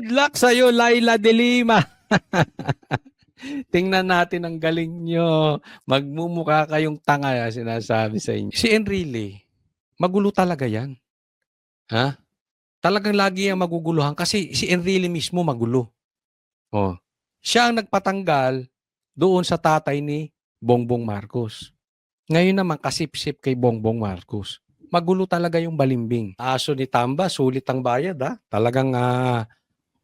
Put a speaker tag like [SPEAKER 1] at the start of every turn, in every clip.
[SPEAKER 1] Good luck sa'yo, Laila de Lima. Tingnan natin ang galing nyo. Magmumukha kayong tanga, sinasabi sa inyo. Si Enrile, magulo talaga yan. Ha? Talagang lagi yung maguguluhan kasi si Enrile mismo magulo. Oh. Siya ang nagpatanggal doon sa tatay ni Bongbong Marcos. Ngayon naman kasipsip kay Bongbong Marcos. Magulo talaga yung balimbing. Aso ni Tamba, sulit ang bayad ha. Talagang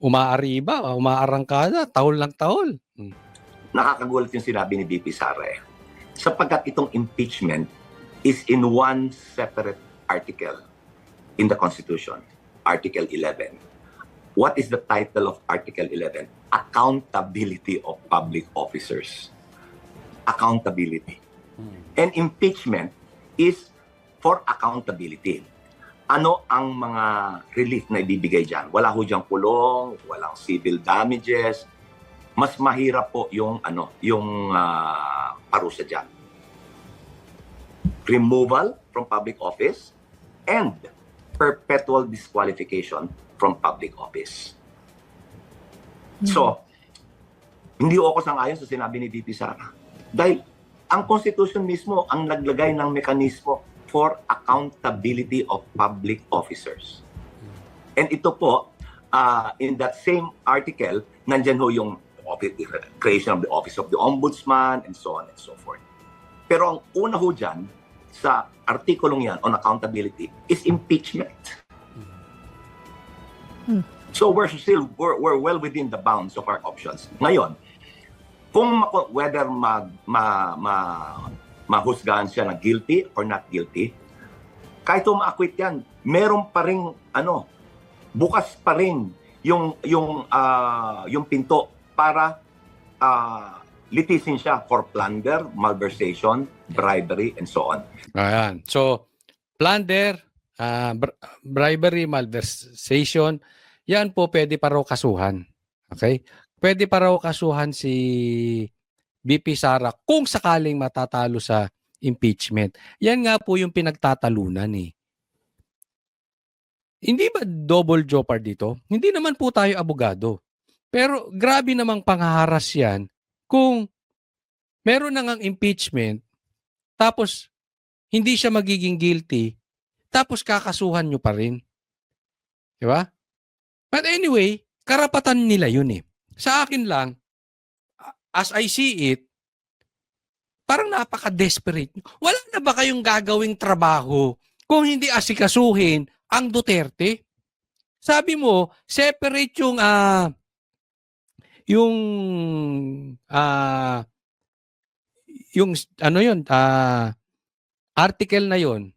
[SPEAKER 1] umaariba, umaarangkada, tahol lang tahol.
[SPEAKER 2] Nakakagulat yung sinabi ni VP Sara eh. Sapagkat itong impeachment is in one separate article in the Constitution, Article 11. What is the title of Article 11? Accountability of public officers. Accountability. And impeachment is for accountability. Ano ang mga relief na ibibigay dyan? Wala ho diyang kulong, walang civil damages. Mas mahirap po yung parusa dyan. Removal from public office and perpetual disqualification from public office. So, hindi ako sang-ayon sa sinabi ni VP Sara. Dahil ang Constitution mismo ang naglagay ng mekanismo for accountability of public officers. And ito po, in that same article, nandyan ho yung creation of the Office of the Ombudsman and so on and so forth. Pero ang una ho dyan, sa artikulong yan on accountability, is impeachment. So we're well within the bounds of our options. Ngayon, kung whether mahusgahan siya na guilty or not guilty, kahit ma-acquit yan, meron pa ring bukas pa rin yung pinto para litisin siya for plunder, malversation, bribery, and so on.
[SPEAKER 1] Ayan. So, plunder, bribery, malversation, yan po pwede pa raw kasuhan. Okay? Pwede pa raw kasuhan si VP Sara kung sakaling matatalo sa impeachment. Yan nga po yung pinagtatalunan eh. Hindi ba double jeopardy dito? Hindi naman po tayo abogado. Pero grabe namang panghaharas yan kung meron na ngang impeachment tapos hindi siya magiging guilty tapos kakasuhan nyo pa rin. Di ba? But anyway, karapatan nila yun eh. Sa akin lang, as I see it, parang napaka-desperate. Wala na ba kayong gagawing trabaho kung hindi asikasuhin ang Duterte? Sabi mo, separate article na yun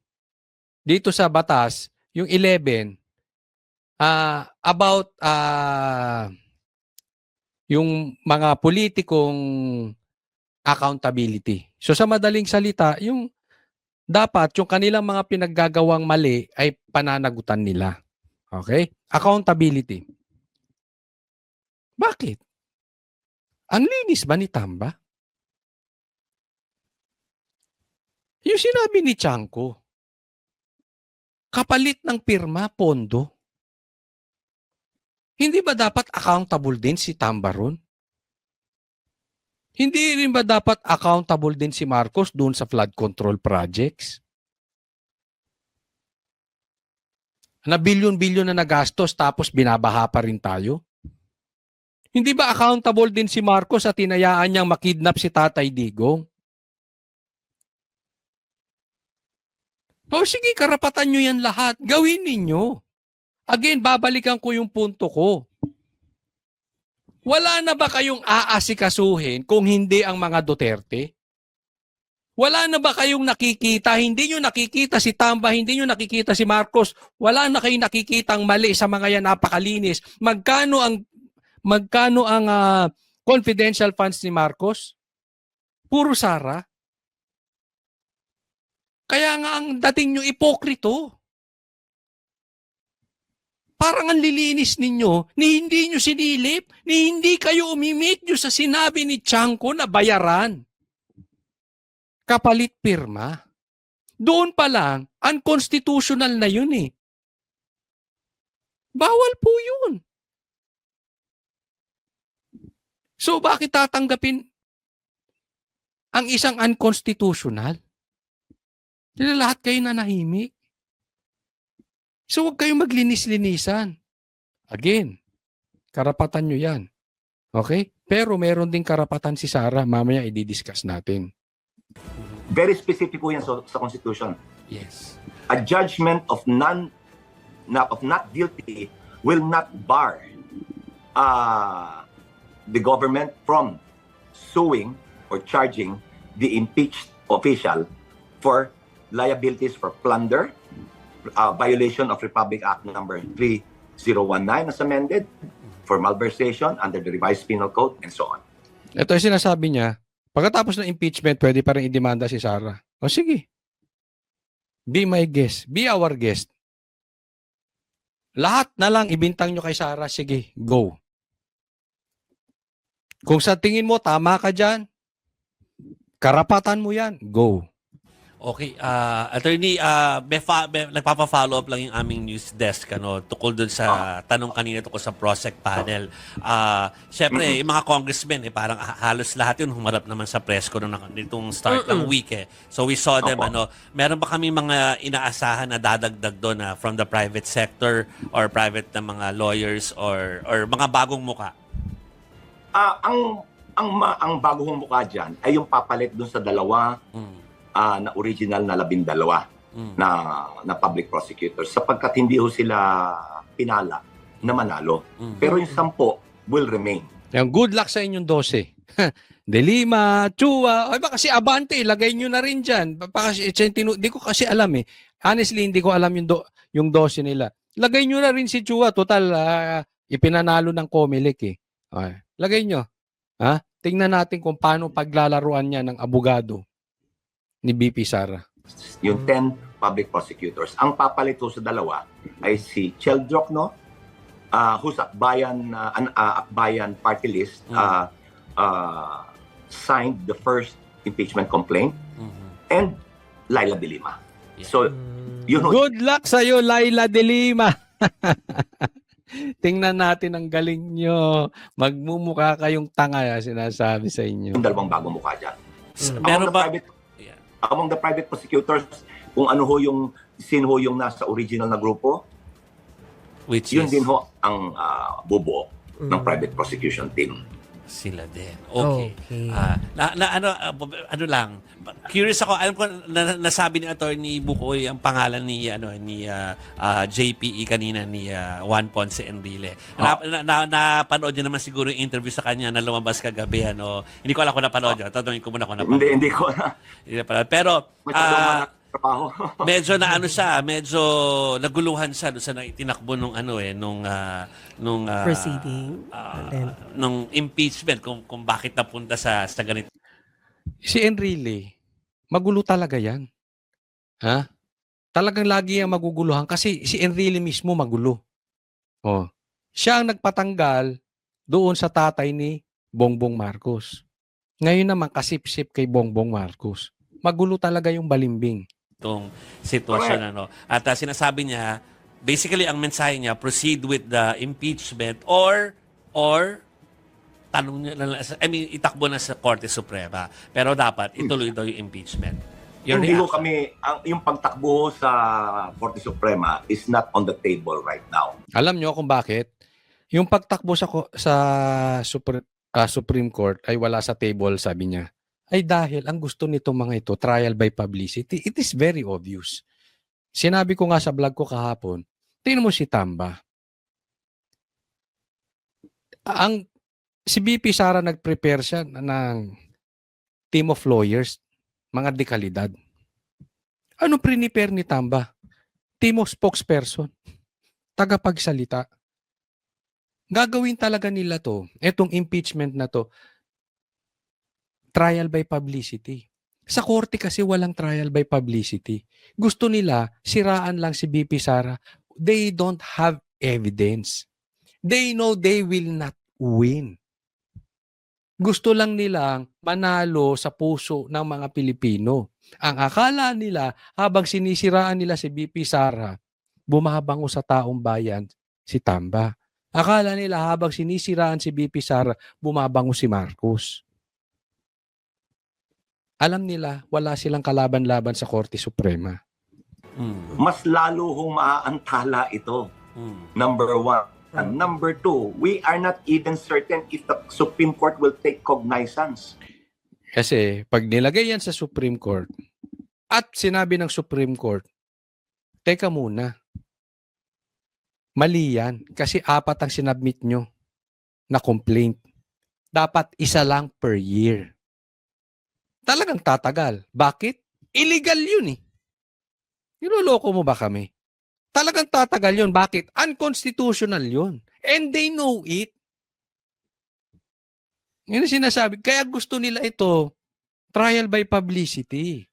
[SPEAKER 1] dito sa batas, yung 11, about yung mga politikong accountability. So sa madaling salita, yung dapat yung kanilang mga pinaggagawang mali ay pananagutan nila. Okay? Accountability. Bakit? Ang linis ba ni Tamba? Yung sinabi ni Chanko, kapalit ng pirma, pondo. Hindi ba dapat accountable din si Tamba ron? Hindi rin ba dapat accountable din si Marcos doon sa flood control projects? Na bilyon-bilyon na nagastos tapos binabaha pa rin tayo? Hindi ba accountable din si Marcos at tinayaan niyang makidnap si Tatay Digong? O sige, karapatan nyo yan lahat. Gawin ninyo. Again, babalikan ko yung punto ko. Wala na ba kayong aasikasuhin kung hindi ang mga Duterte? Wala na ba kayong nakikita? Hindi nyo nakikita si Tamba, hindi nyo nakikita si Marcos. Wala na kayong nakikitang mali sa mga yan, napakalinis. Magkano ang confidential funds ni Marcos? Puro Sara. Kaya nga ang dating nyo ipokrito. Parang ang lilinis ninyo, ni hindi nyo sinilip, ni hindi kayo umimik nyo sa sinabi ni Chanko na bayaran. Kapalit pirma. Doon pa lang, unconstitutional na yun eh. Bawal po yun. So bakit tatanggapin ang isang unconstitutional? Sila lahat kayo nanahimik. So huwag kayong maglinis-linisan. Again, karapatan nyo yan. Okay? Pero meron ding karapatan si Sara. Mamaya i-discuss natin.
[SPEAKER 2] Very specific po yan sa Constitution.
[SPEAKER 1] Yes.
[SPEAKER 2] A judgment of not guilty will not bar the government from suing or charging the impeached official for liabilities for plunder, violation of Republic Act number 3019 as amended, for malversation under the revised penal code, and so on.
[SPEAKER 1] Ito yung sinasabi niya, pagkatapos ng impeachment, pwede pa rin idemanda si Sara. O sige. Be my guest. Be our guest. Lahat na lang ibintang nyo kay Sara. Sige, go. Kung sa tingin mo, tama ka dyan, karapatan mo yan, go.
[SPEAKER 3] Okay, attorney, nagpapa-follow up lang yung aming news desk tukol dun sa tanong kanina tukol sa PROSEC panel. Syempre, yung mga congressmen parang halos lahat yun humarap naman sa presko nitong start ng week So we saw them meron ba kami mga inaasahan na dadagdag doon from the private sector or private na mga lawyers or mga bagong muka?
[SPEAKER 2] Ang bagong mukha diyan ay yung papalit dun sa dalawa na original na 12 na public prosecutors sapagkat hindi ho sila pinala na manalo. Pero yung 10 will remain.
[SPEAKER 1] Yung good luck sa inyong 12. De Lima, Chua, ay baka si Abante, lagay nyo na rin dyan. Di ko kasi alam Honestly, hindi ko alam yung 12 nila. Lagay nyo na rin si Chua. Total, ipinanalo ng Comelec Okay. Lagay nyo. Tingnan natin kung paano paglalaruan niya ng abogado ni BP Sara.
[SPEAKER 2] Yung 10 public prosecutors. Ang papalito sa dalawa ay si Cheldrock, whose Akbayan party list signed the first impeachment complaint, and Laila De Lima. So,
[SPEAKER 1] Good luck sa'yo, Laila De Lima. Tingnan natin ang galing nyo. Magmumukha kayong tanga, sinasabi sa inyo.
[SPEAKER 2] Yung dalawang bagong mukha dyan.
[SPEAKER 3] Meron ba?
[SPEAKER 2] Among the private prosecutors, kung sino ho yung nasa original na grupo,
[SPEAKER 3] Which
[SPEAKER 2] yun
[SPEAKER 3] is?
[SPEAKER 2] din ho ang bubuo ng private prosecution team.
[SPEAKER 3] Sila din. Okay. Ano lang. Curious ako. Alam ko nasabi ni Attorney Bukoy ang pangalan ni JPE kanina ni Juan Ponce Enrile. Napanood niyo naman siguro yung interview sa kanya na lumabas kagabi Hindi ko alam kung napanood niyo. Tatanungin ko muna kung napanood.
[SPEAKER 2] Hindi ko na.
[SPEAKER 3] Hindi napanood. Pero
[SPEAKER 2] Trabaho.
[SPEAKER 3] medyo medyo naguluhan siya doon sa itinakbo nung
[SPEAKER 4] proceeding.
[SPEAKER 3] nung impeachment kung bakit napunta sa ganito.
[SPEAKER 1] Si Enrile, magulo talaga yan. Talagang lagi ang maguguluhan kasi si Enrile mismo magulo. Siya ang nagpatanggal doon sa tatay ni Bongbong Marcos. Ngayon naman kasip-sip kay Bongbong Marcos. Magulo talaga yung balimbing.
[SPEAKER 3] Itong sitwasyon At sinasabi niya, basically ang mensahe niya, proceed with the impeachment or tanong niya itakbo na sa Korte Suprema. Pero dapat ituloy daw yung impeachment.
[SPEAKER 2] Hindi ko yung pagtakbo sa Korte Suprema is not on the table right now.
[SPEAKER 1] Alam nyo kung bakit? Yung pagtakbo sa Supreme Court ay wala sa table, sabi niya. Ay dahil ang gusto nitong mga ito, trial by publicity. It is very obvious. Sinabi ko nga sa vlog ko kahapon, tingnan mo si Tamba. Si BP Sara nag-prepare siya ng team of lawyers, mga dekalidad. Ano prepare ni Tamba? Team of spokesperson, tagapagsalita. Gagawin talaga nila to, etong impeachment na to, trial by publicity. Sa korte kasi walang trial by publicity. Gusto nila, siraan lang si BP Sara. They don't have evidence. They know they will not win. Gusto lang nilang manalo sa puso ng mga Pilipino. Ang akala nila, habang sinisiraan nila si BP Sara, bumabango sa taong bayan si Tamba. Akala nila habang sinisiraan si BP Sara, bumabango si Marcos. Alam nila, wala silang kalaban-laban sa Korte Suprema.
[SPEAKER 3] Mm.
[SPEAKER 2] Mas lalo hong maaantala ito.
[SPEAKER 3] Mm.
[SPEAKER 2] Number one. And number two, we are not even certain if the Supreme Court will take cognizance.
[SPEAKER 1] Kasi pag nilagay yan sa Supreme Court at sinabi ng Supreme Court, teka muna, mali yan kasi 4 ang sinabmit nyo na complaint. Dapat isa lang per year. Talagang tatagal. Bakit? Illegal yun eh. Niloloko mo ba kami? Talagang tatagal yun. Bakit? Unconstitutional yun. And they know it. Yun ang sinasabi. Kaya gusto nila ito, trial by publicity.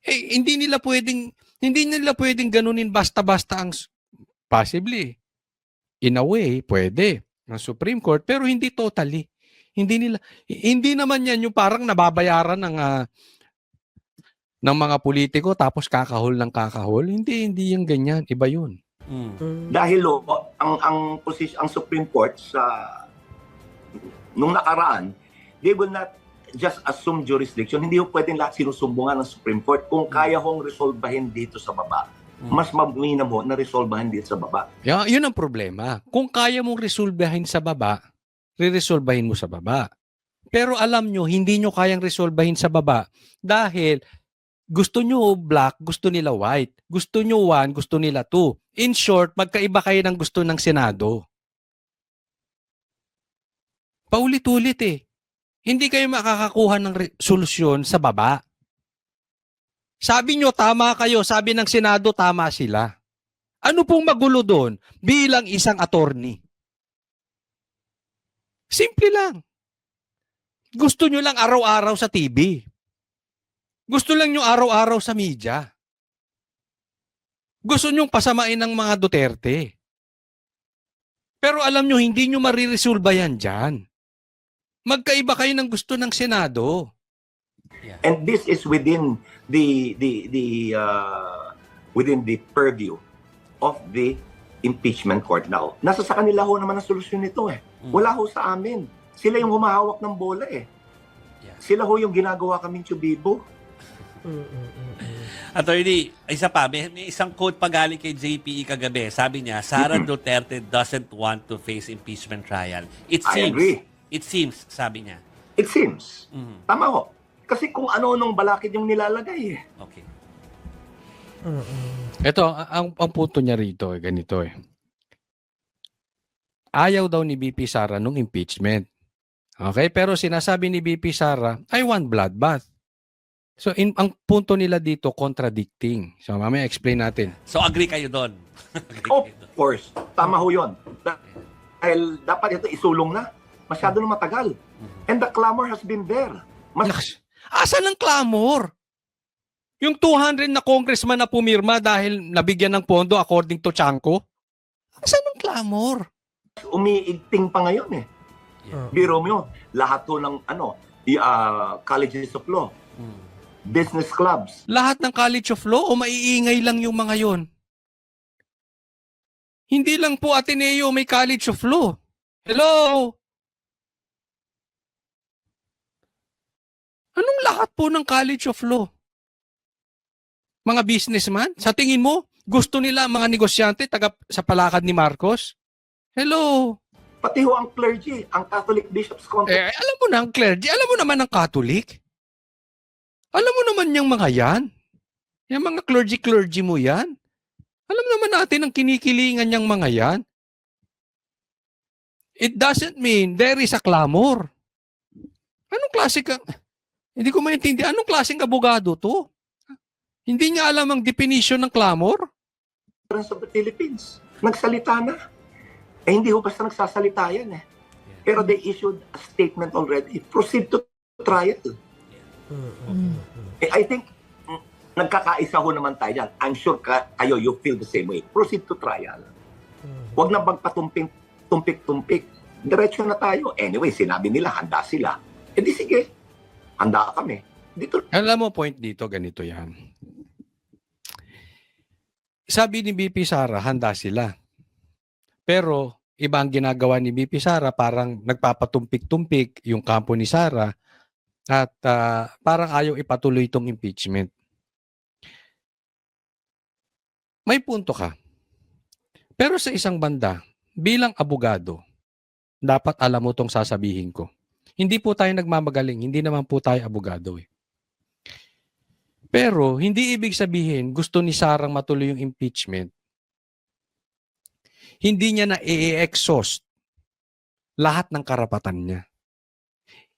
[SPEAKER 1] Eh, hindi nila pwedeng ganunin basta-basta ang possibly. In a way, pwede ng Supreme Court, pero hindi totally. Hindi naman yan yung parang nababayaran ng mga politiko tapos kakahol ng kakahol. Hindi yung ganyan. Iba yun.
[SPEAKER 3] Mm.
[SPEAKER 2] Dahil ang Supreme Court nung nakaraan, they will not just assume jurisdiction. Hindi ho pwedeng lahat sinusumbungan ng Supreme Court. Kung kaya hong resolbahin dito sa baba, mas maminam ho na resolbahin dito sa baba.
[SPEAKER 1] Yun ang problema. Kung kaya mong resolbahin sa baba, re-resolbahin mo sa baba. Pero alam nyo, hindi nyo kayang resolbahin sa baba dahil gusto nyo black, gusto nila white. Gusto nyo 1, gusto nila 2. In short, magkaiba kayo ng gusto ng Senado. Paulit-ulit eh. Hindi kayo makakakuha ng solusyon sa baba. Sabi nyo, tama kayo. Sabi ng Senado, tama sila. Ano pong magulo doon bilang isang attorney? Simple lang. Gusto nyo lang araw-araw sa TV. Gusto lang nyo araw-araw sa media. Gusto nyong pasamain ng mga Duterte. Pero alam nyo, hindi nyo mariresolba yan dyan. Magkaiba kayo ng gusto ng Senado.
[SPEAKER 2] And this is within within the purview of the impeachment court now. Nasa sa kanila ho naman ang solusyon nito eh. Wala ho sa amin. Sila yung humahawak ng bola eh.
[SPEAKER 3] Yeah.
[SPEAKER 2] Sila ho yung ginagawa kaming tsubibo.
[SPEAKER 3] Attorney, isa pa, may isang quote pa galing kay JPE kagabi. Sabi niya, Sara Duterte doesn't want to face impeachment trial.
[SPEAKER 2] I agree.
[SPEAKER 3] It seems, sabi niya.
[SPEAKER 2] It seems.
[SPEAKER 3] Mhm.
[SPEAKER 2] Tama ho. Kasi kung ano-anong balakid yung nilalagay eh.
[SPEAKER 3] Okay.
[SPEAKER 1] Ito, ang punto niya rito, ganito eh. Ayaw daw ni BP Sara nung impeachment. Okay? Pero sinasabi ni BP Sara, I want bloodbath. So, ang punto nila dito, contradicting. So, mamaya explain natin.
[SPEAKER 3] So, agree kayo doon?
[SPEAKER 2] Of course. Tama ho yun. Dahil dapat ito isulong na. Masyado na matagal. And the clamor has been there.
[SPEAKER 1] Asan ang clamor? Yung 200 na congressman na pumirma dahil nabigyan ng pondo according to Chanco? Asan ang clamor?
[SPEAKER 2] Umiigting pa ngayon eh.
[SPEAKER 3] Yeah.
[SPEAKER 2] Biro mo, lahat to ng colleges of law, business clubs.
[SPEAKER 1] Lahat ng College of Law o maiingay lang yung mga yon? Hindi lang po Ateneo may College of Law. Hello? Anong lahat po ng College of Law? Mga businessman? Sa tingin mo, gusto nila mga negosyante taga sa palakad ni Marcos? Hello?
[SPEAKER 2] Pati ho ang clergy, ang Catholic Bishops' Conference.
[SPEAKER 1] Alam mo na ang clergy, alam mo naman ang Catholic. Alam mo naman yung mga yan. Yung mga clergy mo yan. Alam naman natin ang kinikilingan niyang mga yan. It doesn't mean there is a clamor. Anong klase ka? Hindi ko maintindihan. Anong klaseng abogado to? Hindi niya alam ang definition ng clamor?
[SPEAKER 2] of the Philippines. Nagsalita na. Eh hindi ho basta nagsasalita yan eh. Pero they issued a statement already. Proceed to trial. I think nagkakaisa ho naman tayo dyan. I'm sure kayo, you feel the same way. Proceed to trial. Huwag na magpatumpik-tumpik. Diretso na tayo. Anyway, sinabi nila, handa sila. Eh di sige, handa kami. Dito.
[SPEAKER 1] Alam mo, point dito, ganito yan. Sabi ni BP Sara, handa sila. Pero, iba ang ginagawa ni BP Sara, parang nagpapatumpik-tumpik yung kampo ni Sara at parang ayaw ipatuloy itong impeachment. May punto ka. Pero sa isang banda, bilang abogado, dapat alam mo itong sasabihin ko. Hindi po tayo nagmamagaling, hindi naman po tayo abogado eh. Pero hindi ibig sabihin gusto ni Sarang matuloy yung impeachment. Hindi niya na i-exhaust lahat ng karapatan niya.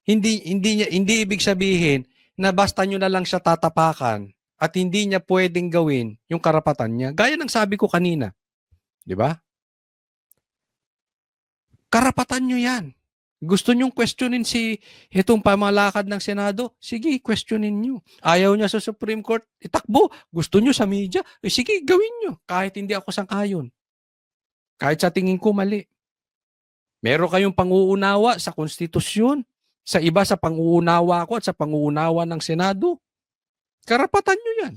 [SPEAKER 1] Hindi ibig sabihin na basta nyo na lang siya tatapakan at hindi niya pwedeng gawin yung karapatan niya. Gaya ng sabi ko kanina. 'Di ba? Karapatan nyo yan. Gusto nyong questionin itong pamalakad ng Senado? Sige, questionin nyo. Ayaw niya sa Supreme Court, itakbo. Gusto nyo sa media? Sige, gawin nyo. Kahit hindi ako sang-ayon. Kahit sa tingin ko mali. Meron kayong panguunawa sa konstitusyon. Sa iba sa panguunawa ko at sa panguunawa ng Senado. Karapatan nyo yan.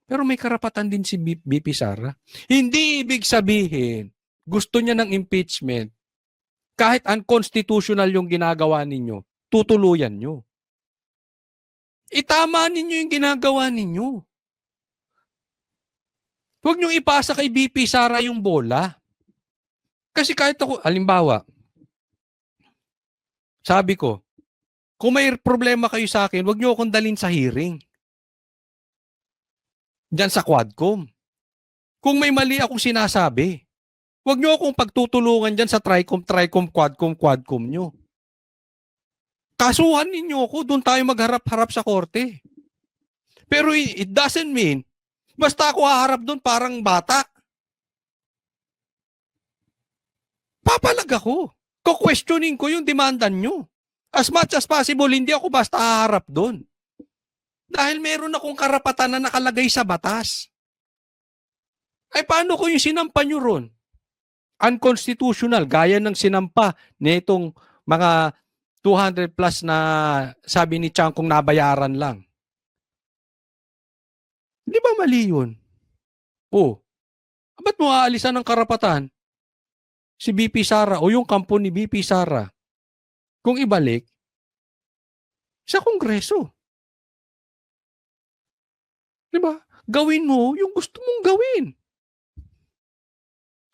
[SPEAKER 1] Pero may karapatan din si BP Sara. Hindi ibig sabihin, gusto niya ng impeachment, kahit unconstitutional yung ginagawa ninyo, tutuluyan nyo. Itama ninyo yung ginagawa ninyo. Huwag nyo ipasa kay BP Sara yung bola. Kasi kahit ako, halimbawa, sabi ko, kung may problema kayo sa akin, huwag nyo akong dalhin sa hearing. Diyan sa Quadcom. Kung may mali akong sinasabi, huwag nyo akong pagtutulungan dyan sa Tricom, Quadcom nyo. Kasuhan ninyo ako, doon tayo magharap-harap sa korte. Pero it doesn't mean, basta ako haharap doon parang bata. Papalag ako. Ko-questioning ko yung demandan nyo. As much as possible, hindi ako basta haharap doon. Dahil meron akong karapatan na nakalagay sa batas. Ay paano ko yung sinampa nyo ron? Unconstitutional, gaya ng sinampa nitong mga 200 plus na sabi ni Chang kung nabayaran lang. Di ba mali yun? Oh, ba't mo aalisan ng karapatan si BP Sara o yung kampo ni BP Sara kung ibalik sa Kongreso? Di ba? Gawin mo yung gusto mong gawin.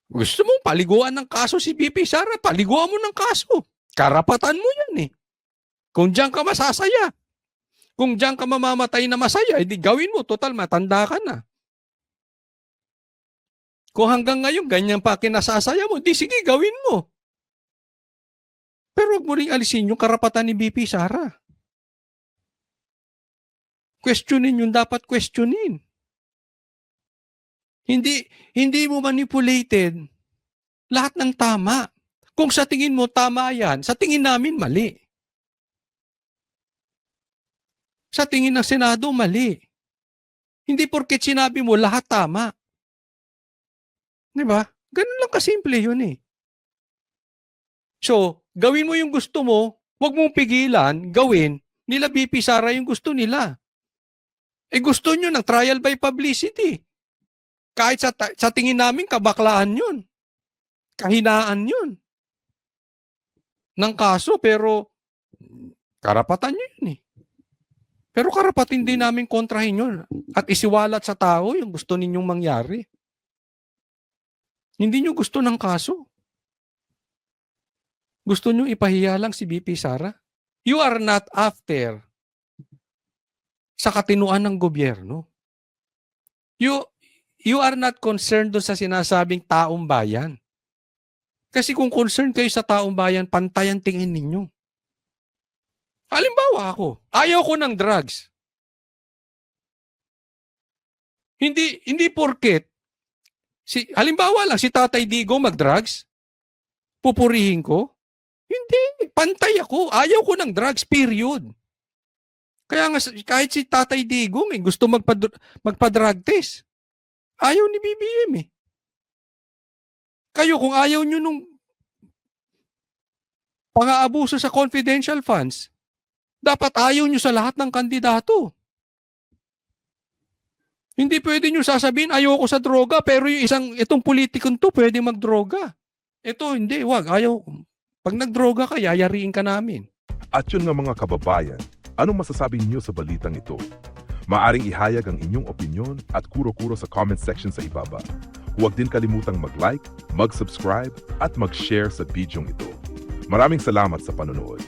[SPEAKER 1] Gusto mong paliguan ng kaso si BP Sara, paliguan mo ng kaso. Karapatan mo yan eh. Kung diyan ka masasaya, kung diyan ka mamamatay na masaya, edi gawin mo. Total, matanda ka na. Kung hanggang ngayon, ganyan pa kinasasaya mo, di sige, gawin mo. Pero huwag mo rin alisin yung karapatan ni BP Sara. Questionin yung dapat questionin. Hindi mo manipulated lahat ng tama. Kung sa tingin mo tama yan, sa tingin namin mali. Sa tingin ng Senado, mali. Hindi porket sinabi mo lahat tama. Di ba? Ganun lang kasimple yun eh. So, gawin mo yung gusto mo, huwag mong pigilan, gawin, nila BP Sara yung gusto nila. Eh gusto nyo ng trial by publicity. Kahit sa tingin namin, kabaklaan yun. Kahinaan yun. Ng kaso, pero karapatan nyo yun eh. Pero karapatan din namin kontrahin yun at isiwalat sa tao yung gusto ninyong mangyari. Hindi nyo gusto ng kaso. Gusto nyo ipahiya lang si BP Sara? You are not after sa katinuan ng gobyerno. You are not concerned doon sa sinasabing taong bayan. Kasi kung concerned kayo sa taong bayan, pantay ang tingin ninyo. Halimbawa ako, ayaw ko ng drugs. Hindi porket, halimbawa lang, si Tatay Digo mag-drugs, pupurihin ko? Hindi, pantay ako. Ayaw ko ng drugs, period. Kaya nga, kahit si Tatay Digong gusto magpa-drug test. Ayaw ni BBM eh. Kayo, kung ayaw nyo nung pang-aabuso sa confidential funds, dapat ayaw nyo sa lahat ng kandidato. Hindi pwede nyo sasabihin, ayoko sa droga, pero yung itong politikon to, pwede magdroga. Ito, hindi, wag. Ayaw. Pag nagdroga ka, yayariin ka namin.
[SPEAKER 4] At yun nga mga kababayan, anong masasabi niyo sa balitang ito? Maaring ihayag ang inyong opinyon at kuro-kuro sa comment section sa ibaba. Huwag din kalimutang mag-like, mag-subscribe at mag-share sa bidyong ito. Maraming salamat sa panonood.